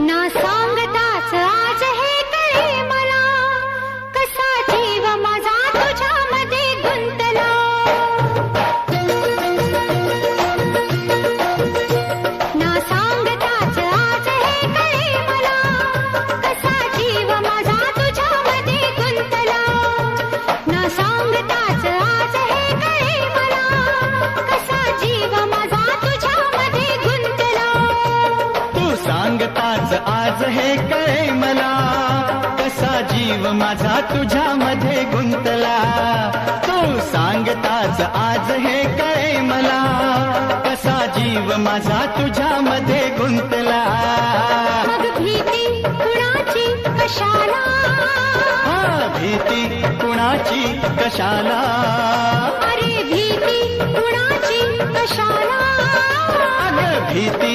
ना सांगताच आज हे कळे मला, कसा जीव माझा तुझ्यामध्ये गुंतला. ना सांगताच आज हे कळे मला, कसा जीव माझा तुझ्यामध्ये गुंतला. ना सांगताच आज हे कळे मला, कसा जीव माझा तुझ्यामध्ये गुंतला. सांगताच आज हे कळे मला, कसा जीव माझा तुझ्यामध्ये गुंतला. तू सांगताच आज हे कळे मला, कसा जीव माझा तुझ्यामध्ये गुंतला. मग भीती कुणाची कशाला, भीती कुणाची कशाला, अरे भीती कुणाची कशाला, अगं भीती